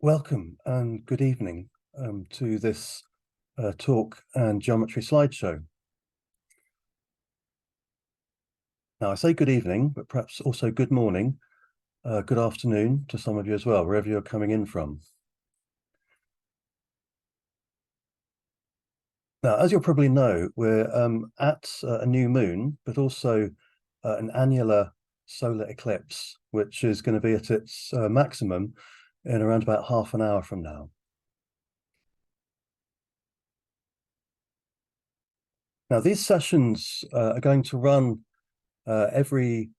Welcome and good evening to this talk and geometry slideshow. Now, I say good evening, but perhaps also good morning, good afternoon to some of you as well, wherever you're coming in from. Now, as you'll probably know, we're at a new moon, but also an annular solar eclipse, which is going to be at its maximum in around about half an hour from now. Now, these sessions are going to run every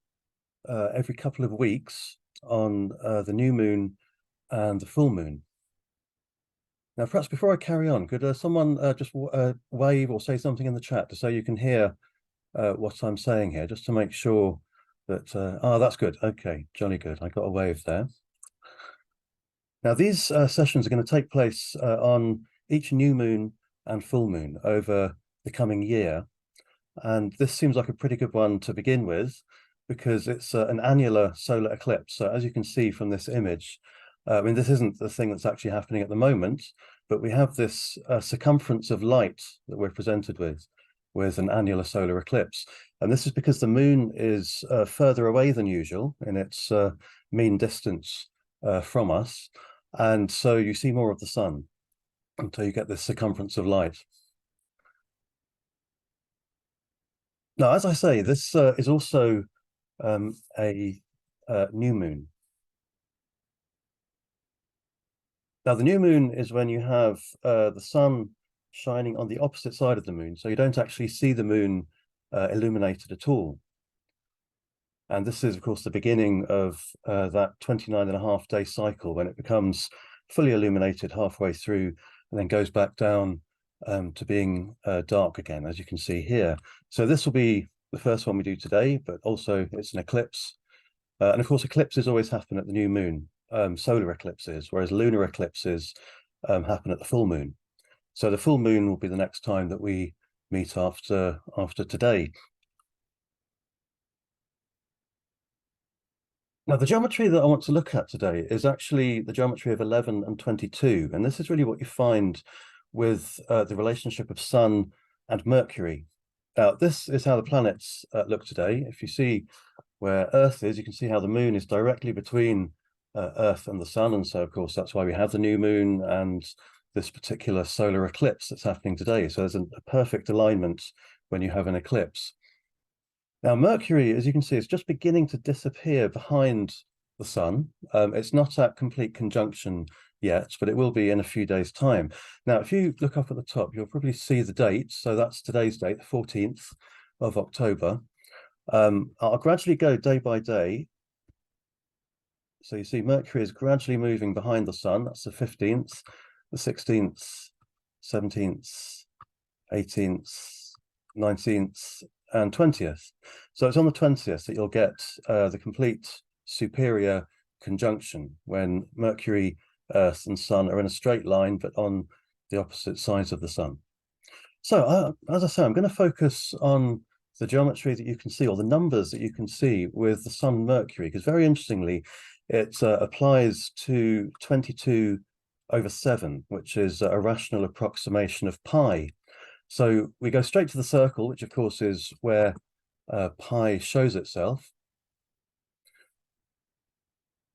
couple of weeks on the new moon and the full moon. Now, perhaps before I carry on, could someone just wave or say something in the chat so you can hear what I'm saying here, just to make sure that, that's good. Okay, jolly good. I got a wave there. Now, these sessions are going to take place on each new moon and full moon over the coming year. And this seems like a pretty good one to begin with, because it's an annular solar eclipse. So as you can see from this image, I mean, this isn't the thing that's actually happening at the moment, but we have this circumference of light that we're presented with an annular solar eclipse. And this is because the moon is further away than usual in its mean distance from us. And so you see more of the sun until you get this circumference of light. Now, as I say, this is also a new moon. Now, the new moon is when you have the sun shining on the opposite side of the moon, so you don't actually see the moon illuminated at all. And this is, of course, the beginning of that 29.5-day cycle when it becomes fully illuminated halfway through and then goes back down to being dark again, as you can see here. So this will be the first one we do today, but also it's an eclipse. And of course, eclipses always happen at the new moon, solar eclipses, whereas lunar eclipses happen at the full moon. So the full moon will be the next time that we meet after today. Now, the geometry that I want to look at today is actually the geometry of 11 and 22. And this is really what you find with the relationship of Sun and Mercury. Now, this is how the planets look today. If you see where Earth is, you can see how the moon is directly between Earth and the sun. And so, of course, that's why we have the new moon and this particular solar eclipse that's happening today. So there's a perfect alignment when you have an eclipse. Now, Mercury, as you can see, is just beginning to disappear behind the sun. It's not at complete conjunction yet, but it will be in a few days' time. Now, if you look up at the top, you'll probably see the date. So that's today's date, the 14th of October. I'll gradually go day by day. So you see Mercury is gradually moving behind the sun. That's the 15th, the 16th, 17th, 18th, 19th, and 20th. So it's on the 20th that you'll get the complete superior conjunction when Mercury, Earth, and Sun are in a straight line, but on the opposite sides of the sun. So as I say, I'm going to focus on the geometry that you can see, or the numbers that you can see with the Sun and Mercury, because very interestingly, it applies to 22/7, which is a rational approximation of pi. So we go straight to the circle, which of course is where pi shows itself.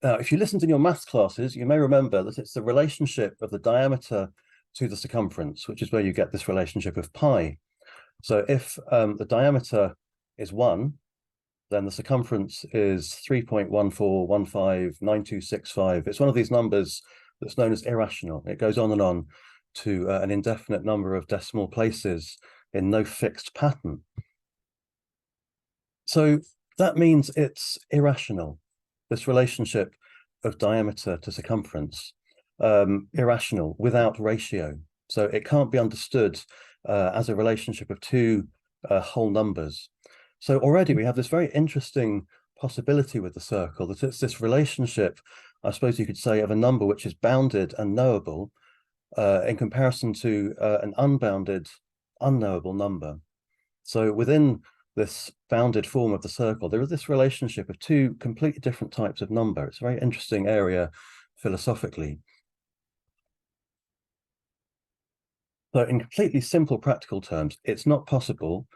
Now, if you listened in your maths classes, you may remember that it's the relationship of the diameter to the circumference, which is where you get this relationship of pi. So if the diameter is 1, then the circumference is 3.14159265. It's one of these numbers that's known as irrational. It goes on and on to an indefinite number of decimal places in no fixed pattern. So that means it's irrational, this relationship of diameter to circumference, irrational, without ratio. So it can't be understood as a relationship of two whole numbers. So already we have this very interesting possibility with the circle, that it's this relationship, I suppose you could say, of a number which is bounded and knowable in comparison to an unbounded, unknowable number. So within this bounded form of the circle, there is this relationship of two completely different types of number. It's a very interesting area philosophically. So in completely simple practical terms, it's not possible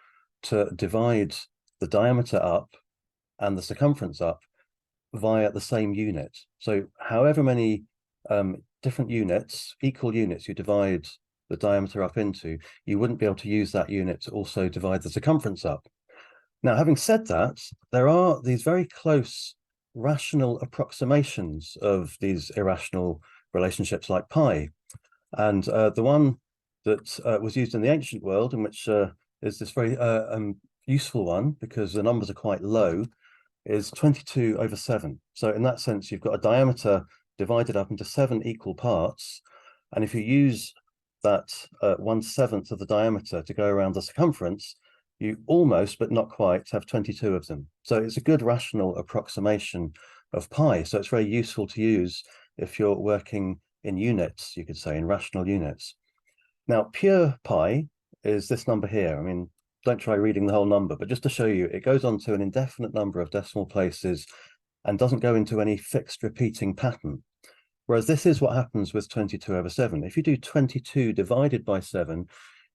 to divide the diameter up and the circumference up via the same unit. So however many different units, equal units, you divide the diameter up into, you wouldn't be able to use that unit to also divide the circumference up. Now, having said that, there are these very close rational approximations of these irrational relationships like pi. And the one that was used in the ancient world, and which is this very useful one because the numbers are quite low, is 22 over 7. So in that sense, you've got a diameter divided up into 7 equal parts. And if you use that 1/7 of the diameter to go around the circumference, you almost, but not quite, have 22 of them. So it's a good rational approximation of pi. So it's very useful to use if you're working in units, you could say, in rational units. Now, pure pi is this number here. I mean, don't try reading the whole number, but just to show you, it goes on to an indefinite number of decimal places and doesn't go into any fixed repeating pattern. Whereas this is what happens with 22 over 7. If you do 22 divided by 7,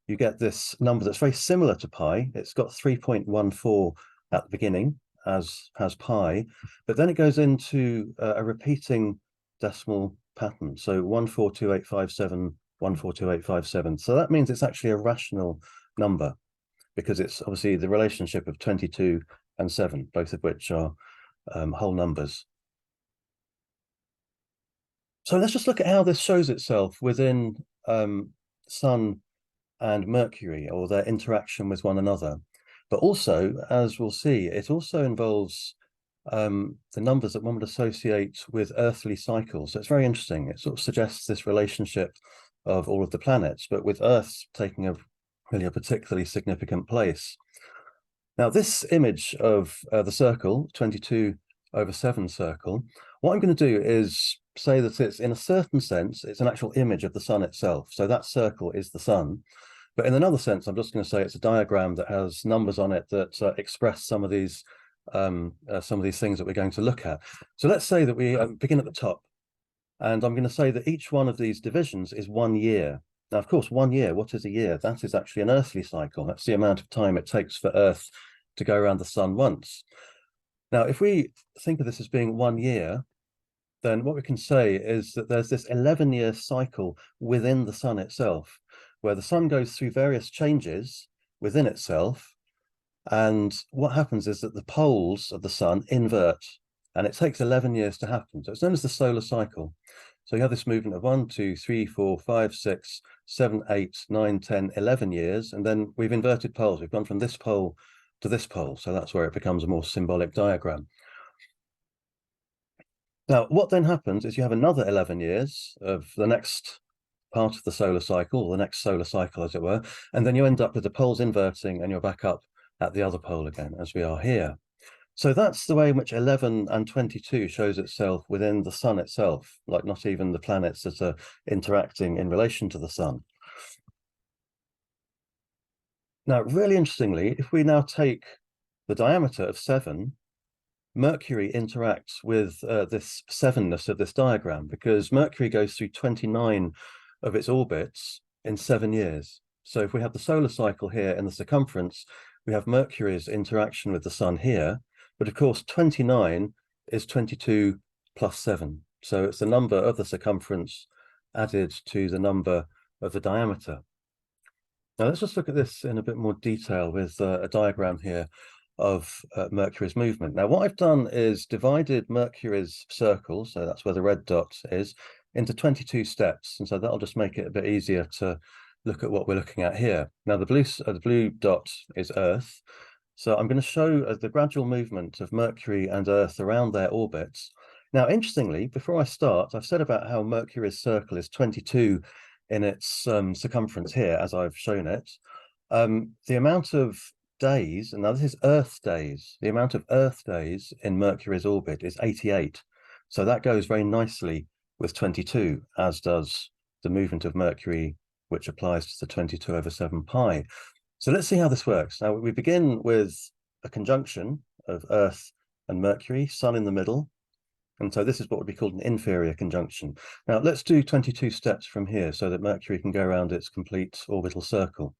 you get this number that's very similar to pi. It's got 3.14 at the beginning, as has pi, but then it goes into a repeating decimal pattern. So 142857, 142857. So that means it's actually a rational number because it's obviously the relationship of 22 and 7, both of which are whole numbers. So let's just look at how this shows itself within Sun and Mercury, or their interaction with one another. But also, as we'll see, it also involves the numbers that one would associate with earthly cycles. So it's very interesting. It sort of suggests this relationship of all of the planets, but with Earth taking a really a particularly significant place. Now, this image of the circle, 22 over 7 circle, what I'm going to do is say that it's, in a certain sense, it's an actual image of the sun itself. So that circle is the sun. But in another sense, I'm just going to say it's a diagram that has numbers on it that express some of these things that we're going to look at. So let's say that we begin at the top, and I'm going to say that each one of these divisions is 1 year. Now, of course, 1 year, what is a year? That is actually an earthly cycle. That's the amount of time it takes for Earth to go around the sun once. Now, if we think of this as being 1 year, then what we can say is that there's this 11-year cycle within the sun itself, where the sun goes through various changes within itself. And what happens is that the poles of the sun invert, and it takes 11 years to happen. So it's known as the solar cycle. So you have this movement of 1, 2, 3, 4, 5, 6, 7, 8, 9, 10, 11 years. And then we've inverted poles. We've gone from this pole to this pole. So that's where it becomes a more symbolic diagram. Now, what then happens is you have another 11 years of the next part of the solar cycle, or the next solar cycle, as it were, and then you end up with the poles inverting and you're back up at the other pole again, as we are here. So that's the way in which 11 and 22 shows itself within the sun itself, like not even the planets that are interacting in relation to the sun. Now, really interestingly, if we now take the diameter of 7, Mercury interacts with this sevenness of this diagram, because Mercury goes through 29 of its orbits in 7 years. So if we have the solar cycle here in the circumference, we have Mercury's interaction with the sun here. But of course, 29 is 22 plus 7. So it's the number of the circumference added to the number of the diameter. Now let's just look at this in a bit more detail with a diagram here of Mercury's movement. Now, what I've done is divided Mercury's circle, so that's where the red dot is, into 22 steps. And so that'll just make it a bit easier to look at what we're looking at here. Now, the blue dot is Earth. So I'm going to show the gradual movement of Mercury and Earth around their orbits. Now, interestingly, before I start, I've said about how Mercury's circle is 22 in its circumference here, as I've shown it. The amount of days, and now this is Earth days, the amount of Earth days in Mercury's orbit is 88. So that goes very nicely with 22, as does the movement of Mercury, which applies to the 22 over 7 pi. So let's see how this works. Now, we begin with a conjunction of Earth and Mercury, Sun in the middle. And so this is what would be called an inferior conjunction. Now let's do 22 steps from here so that Mercury can go around its complete orbital circle.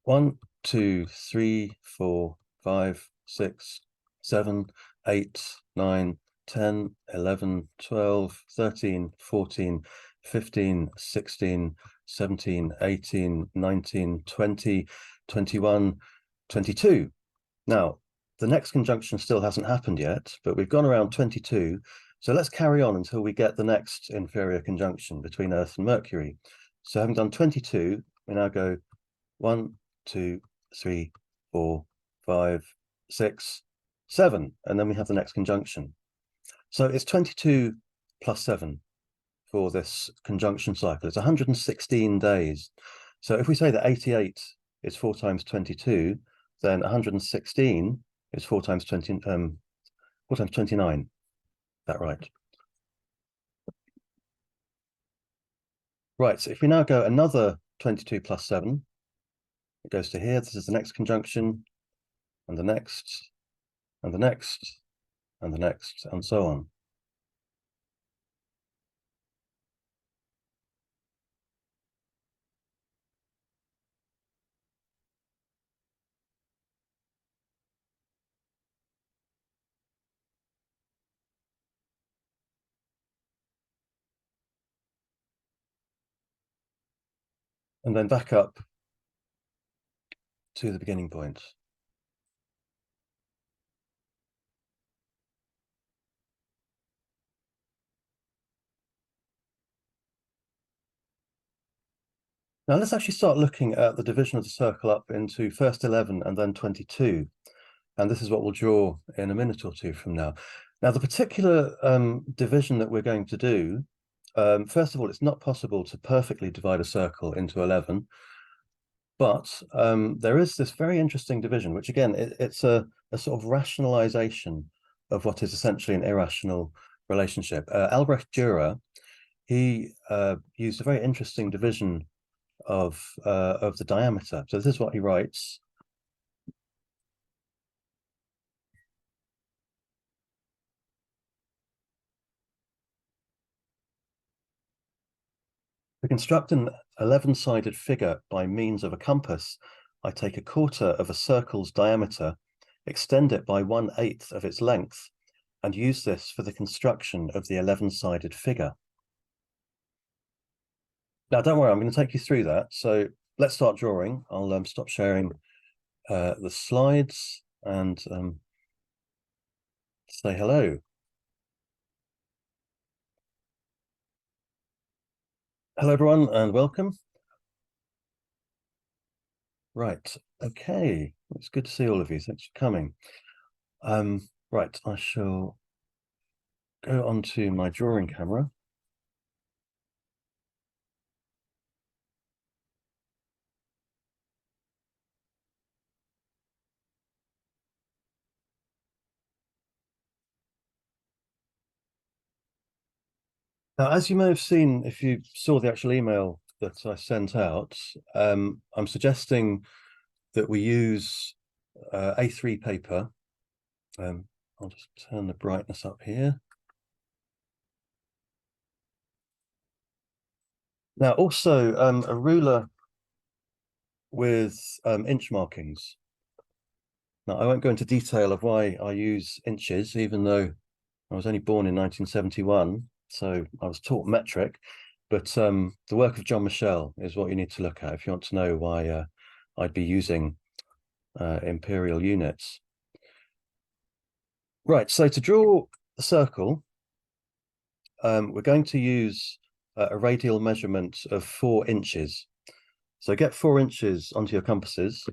1, 2, 3, 4, 5, 6, 7, 8, 9, 10, 11, 12, 13, 14, 15, 16, 17, 18, 19, 20, 21, 22. Now, the next conjunction still hasn't happened yet, but we've gone around 22. So let's carry on until we get the next inferior conjunction between Earth and Mercury. So having done 22, we now go 1, 2, 3, 4, 5, 6, 7, and then we have the next conjunction. So it's 22 plus 7 for this conjunction cycle. It's 116 days. So if we say that 88 is 4 times 22, then 116 is 4 times 20, 4 times 29. Is that right? Right, so if we now go another 22 plus 7, it goes to here. This is the next conjunction, and the next, and the next, and the next, and so on. And then back up to the beginning point. Now let's actually start looking at the division of the circle up into first 11 and then 22. And this is what we'll draw in a minute or two from now. Now, the particular division that we're going to do, first of all, it's not possible to perfectly divide a circle into 11, but there is this very interesting division, which again, it's a sort of rationalization of what is essentially an irrational relationship. Albrecht Dürer, he used a very interesting division of the diameter. So this is what he writes. To construct an 11-sided figure by means of a compass, I take a quarter of a circle's diameter, extend it by 1/8 of its length, and use this for the construction of the 11-sided figure. Now, don't worry, I'm going to take you through that. So let's start drawing. I'll stop sharing the slides and say hello. Hello, everyone, and welcome. Right, okay. It's good to see all of you. Thanks for coming. Right, I shall go onto my drawing camera. Now, as you may have seen, if you saw the actual email that I sent out, I'm suggesting that we use A3 paper. I'll just turn the brightness up here. Now, also a ruler with inch markings. Now, I won't go into detail of why I use inches, even though I was only born in 1971, so I was taught metric. But the work of John Michel is what you need to look at if you want to know why I'd be using imperial units. Right, so to draw the circle, we're going to use a radial measurement of 4 inches. So get 4 inches onto your compasses.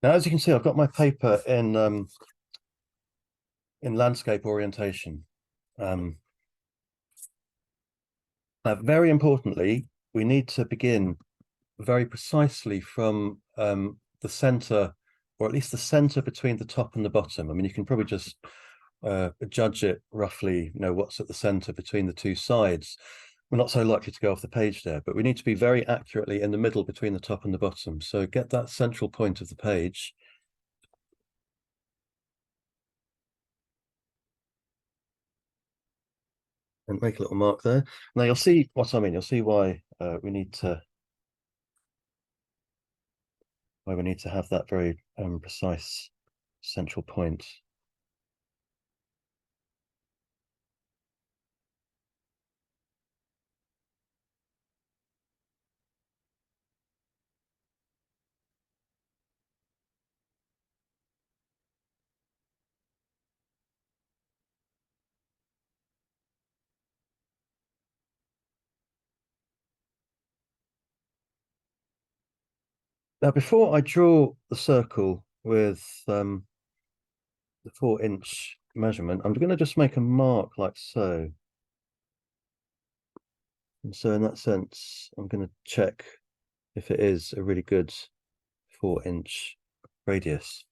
Now, as you can see, I've got my paper in landscape orientation. Now, very importantly, we need to begin very precisely from the center, or at least the center between the top and the bottom. I mean, you can probably just judge it roughly, what's at the center between the two sides, we're not so likely to go off the page there, but we need to be very accurately in the middle between the top and the bottom. So get that central point of the page. And make a little mark there. Now you'll see what I mean. You'll see why we need to have that very precise central point. Now, before I draw the circle with the 4-inch measurement, I'm going to just make a mark like so. And so in that sense, I'm going to check if it is a really good 4-inch radius.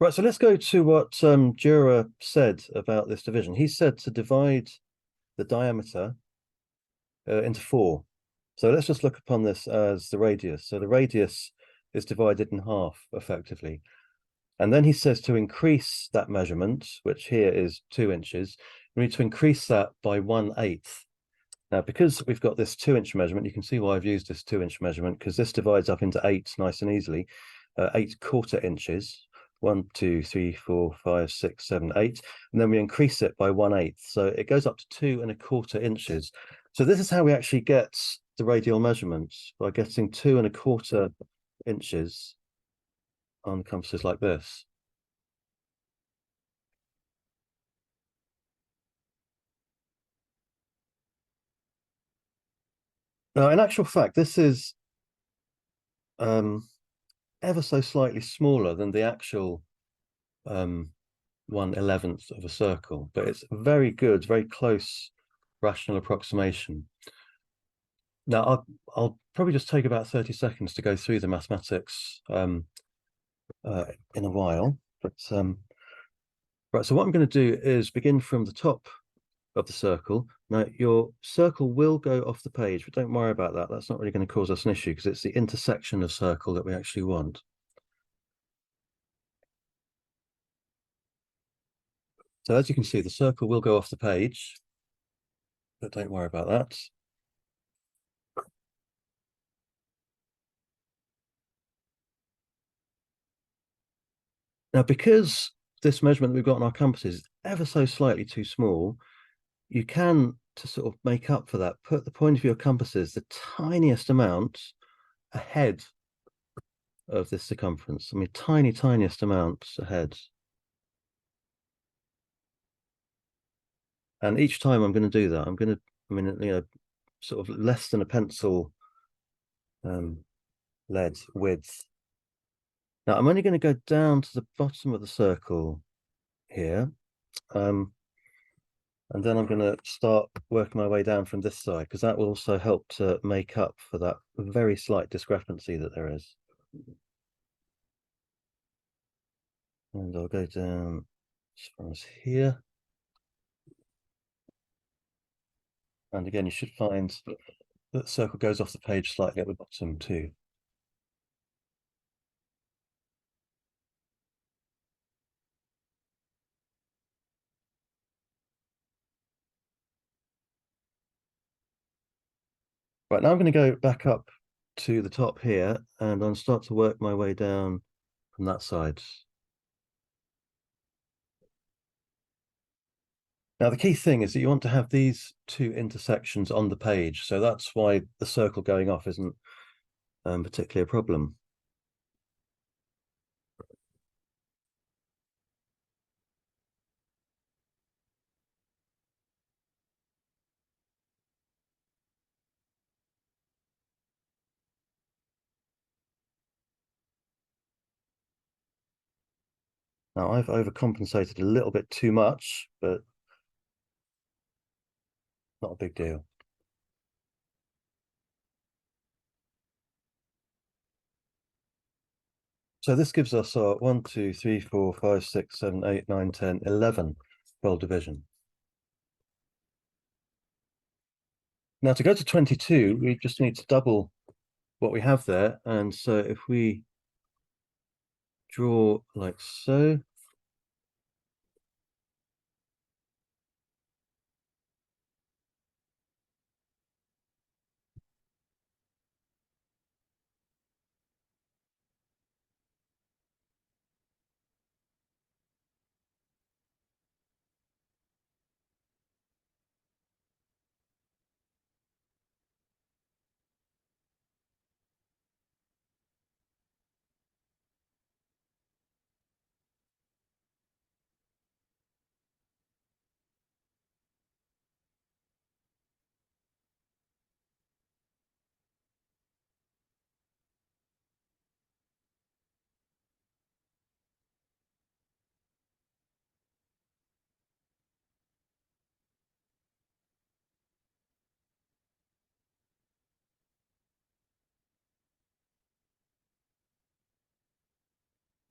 Right, so let's go to what Dürer said about this division. He said to divide the diameter into 4. So let's just look upon this as the radius. So the radius is divided in half effectively. And then he says to increase that measurement, which here is 2 inches, we need to increase that by 1/8. Now, because we've got this 2-inch measurement, you can see why I've used this 2-inch measurement, because this divides up into 8 nice and easily, 8 1/4 inches. 1, 2, 3, 4, 5, 6, 7, 8, and then we increase it by 1/8. So it goes up to 2 1/4 inches. So this is how we actually get the radial measurement, by getting 2 1/4 inches on compasses like this. Now, in actual fact, this is ever so slightly smaller than the actual 1/11th of a circle, but it's a very good, very close rational approximation. Now, I'll probably just take about 30 seconds to go through the mathematics in a while, but right, so what I'm going to do is begin from the top of the circle. Now, your circle will go off the page, but don't worry about that. That's not really going to cause us an issue because it's the intersection of circle that we actually want. So as you can see, the circle will go off the page, but don't worry about that. Now, because this measurement that we've got on our compasses is ever so slightly too small, you can, to sort of make up for that, put the point of your compasses the tiniest amount ahead of this circumference. I mean, tiniest amount ahead. And each time I'm going to do that, I'm going to, sort of less than a pencil lead width. Now, I'm only going to go down to the bottom of the circle here. And then I'm going to start working my way down from this side, because that will also help to make up for that very slight discrepancy that there is. And I'll go down as far as here. And again, you should find that the circle goes off the page slightly at the bottom too. Right, now I'm going to go back up to the top here, and I'll start to work my way down from that side. Now, the key thing is that you want to have these two intersections on the page. So that's why the circle going off isn't particularly a problem. Now I've overcompensated a little bit too much, but not a big deal. So this gives us our 1, 2, 3, 4, 5, 6, 7, 8, 9, 10, 11 fold division. Now to go to 22, we just need to double what we have there. And so if we draw like so,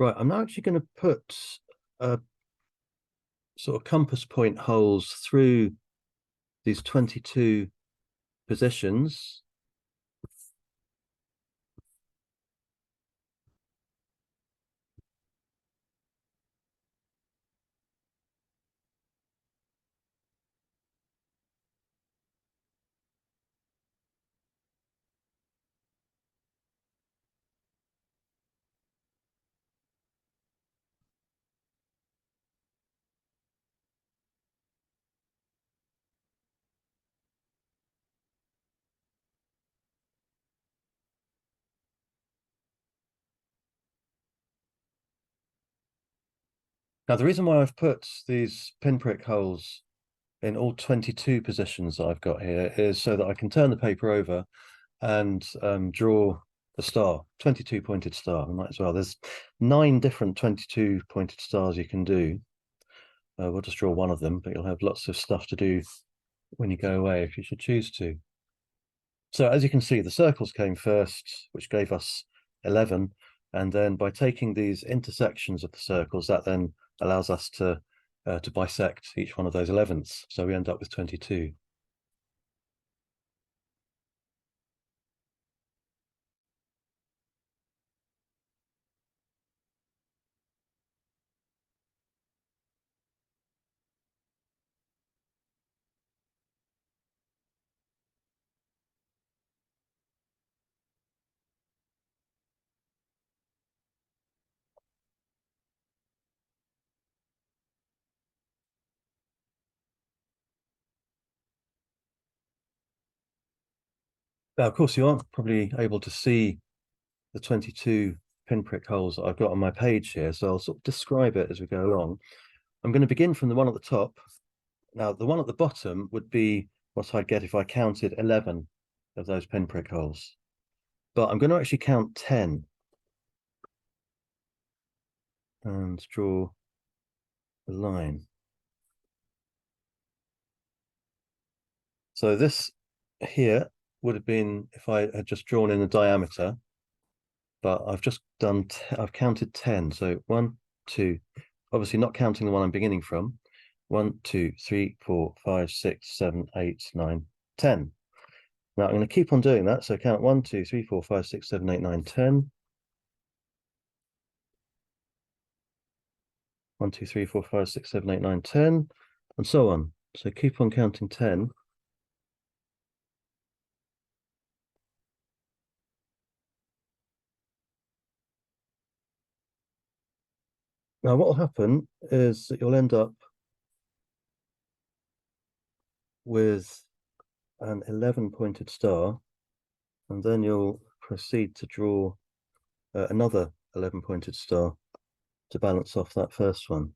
right, I'm now actually going to put sort of compass point holes through these 22 positions. Now, the reason why I've put these pinprick holes in all 22 positions I've got here is so that I can turn the paper over and draw a star, 22 pointed star. I might as well. There's 9 different 22 pointed stars you can do. We'll just draw one of them, but you'll have lots of stuff to do when you go away if you should choose to. So as you can see, the circles came first, which gave us 11. And then by taking these intersections of the circles, that then allows us to bisect each one of those 11ths. So we end up with 22. Now, of course, you aren't probably able to see the 22 pinprick holes that I've got on my page here, so I'll sort of describe it as we go along. I'm going to begin from the one at the top. Now, the one at the bottom would be what I'd get if I counted 11 of those pinprick holes. But I'm going to actually count 10 and draw a line. So this here would have been if I had just drawn in the diameter, but I've just done, I've counted 10. So 1, 2, obviously not counting the one I'm beginning from. 1, 2, 3, 4, 5, 6, 7, 8, 9, 10. Now I'm going to keep on doing that. So count 1, 2, 3, 4, 5, 6, 7, 8, 9, 10. 1, 2, 3, 4, 5, 6, 7, 8, 9, 10, and so on. So keep on counting 10. Now what will happen is that you'll end up with an 11 pointed star, and then you'll proceed to draw another 11-pointed star to balance off that first one.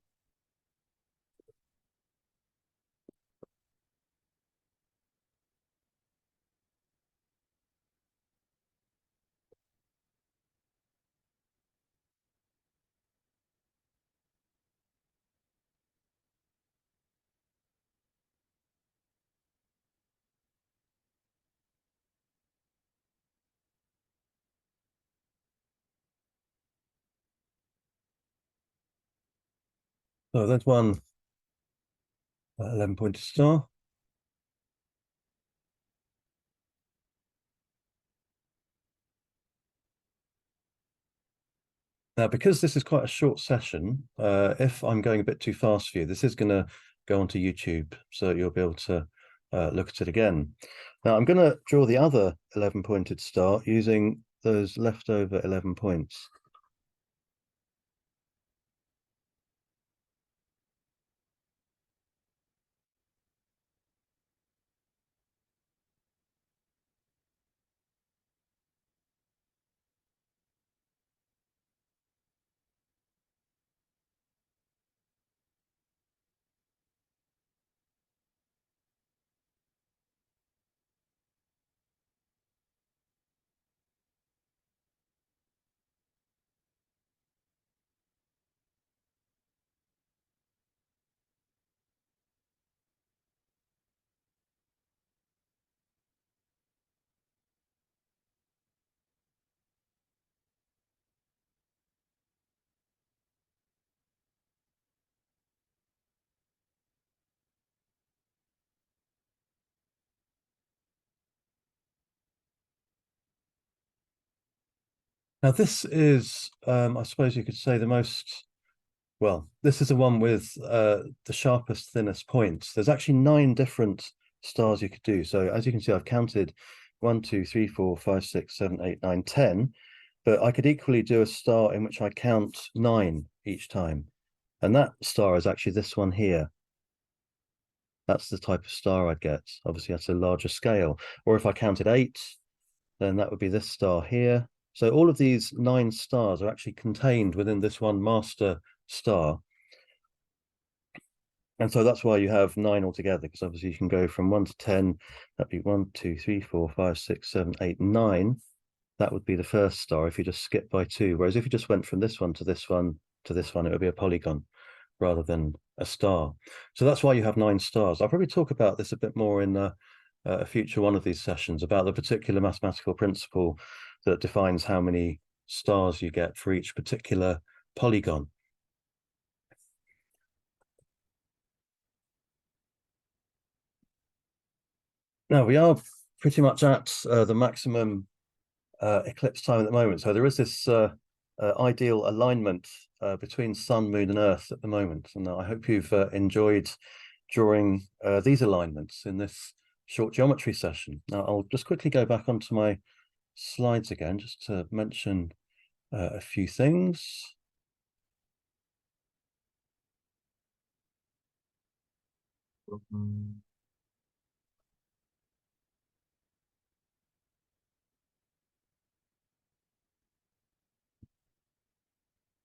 So there's one 11-pointed star. Now, because this is quite a short session, if I'm going a bit too fast for you, this is going to go onto YouTube, so you'll be able to look at it again. Now, I'm going to draw the other 11-pointed star using those leftover 11 points. Now, this is, I suppose you could say, the most, well, this is the one with the sharpest, thinnest points. There's actually 9 different stars you could do. So as you can see, I've counted 1, 2, 3, 4, 5, 6, 7, 8, 9, 10. But I could equally do a star in which I count 9 each time. And that star is actually this one here. That's the type of star I'd get. Obviously, that's a larger scale. Or if I counted 8, then that would be this star here. So all of these 9 stars are actually contained within this one master star. And so that's why you have 9 altogether, because obviously you can go from 1 to 10. That'd be 1, 2, 3, 4, 5, 6, 7, 8, 9. That would be the first star if you just skip by 2. Whereas if you just went from this one to this one to this one, it would be a polygon rather than a star. So that's why you have 9 stars. I'll probably talk about this a bit more in a future one of these sessions, about the particular mathematical principle that defines how many stars you get for each particular polygon. Now, we are pretty much at the maximum eclipse time at the moment. So there is this ideal alignment between Sun, Moon, and Earth at the moment. And I hope you've enjoyed drawing these alignments in this short geometry session. Now, I'll just quickly go back onto my slides again, just to mention a few things.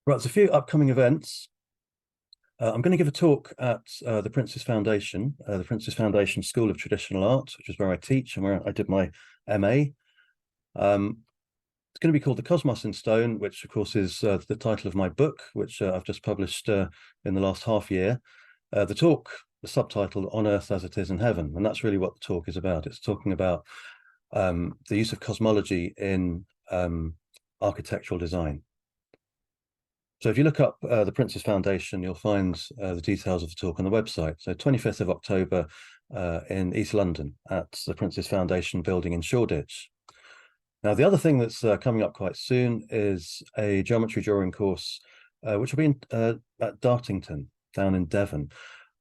Right, there's a few upcoming events. I'm going to give a talk at the Prince's Foundation School of Traditional Art, which is where I teach and where I did my MA. It's going to be called The Cosmos in Stone, which of course is the title of my book, which I've just published in the last half year. The talk, the subtitle, On Earth as It Is in Heaven, and that's really what the talk is about. It's talking about the use of cosmology in architectural design. So if you look up the Prince's Foundation, you'll find the details of the talk on the website. So 25th of October in East London at the Prince's Foundation building in Shoreditch. Now, the other thing that's coming up quite soon is a geometry drawing course, which will be at Dartington down in Devon.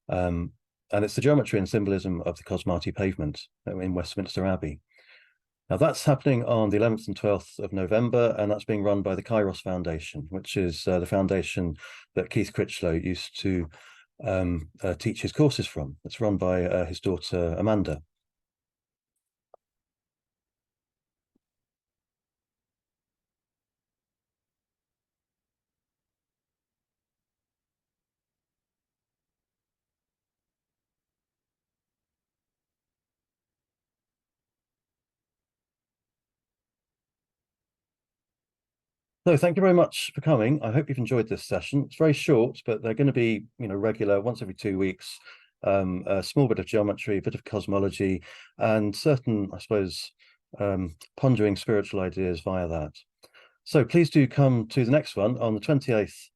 And it's the geometry and symbolism of the Cosmati pavement in Westminster Abbey. Now, that's happening on the 11th and 12th of November, and that's being run by the Kairos Foundation, which is the foundation that Keith Critchlow used to teach his courses from. It's run by his daughter, Amanda. So thank you very much for coming. I hope you've enjoyed this session. It's very short, but they're going to be, regular once every 2 weeks. A small bit of geometry, a bit of cosmology, and certain, I suppose, pondering spiritual ideas via that. So please do come to the next one on the 28th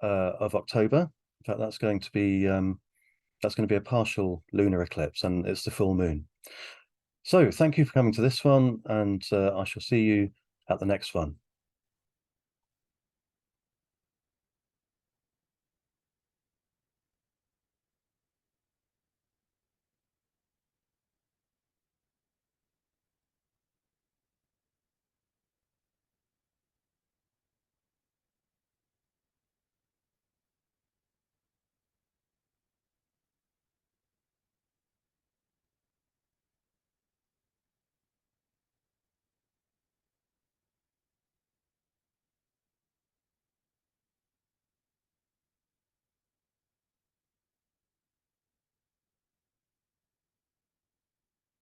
of October. In fact, that's going to be a partial lunar eclipse, and it's the full moon. So thank you for coming to this one, and I shall see you at the next one.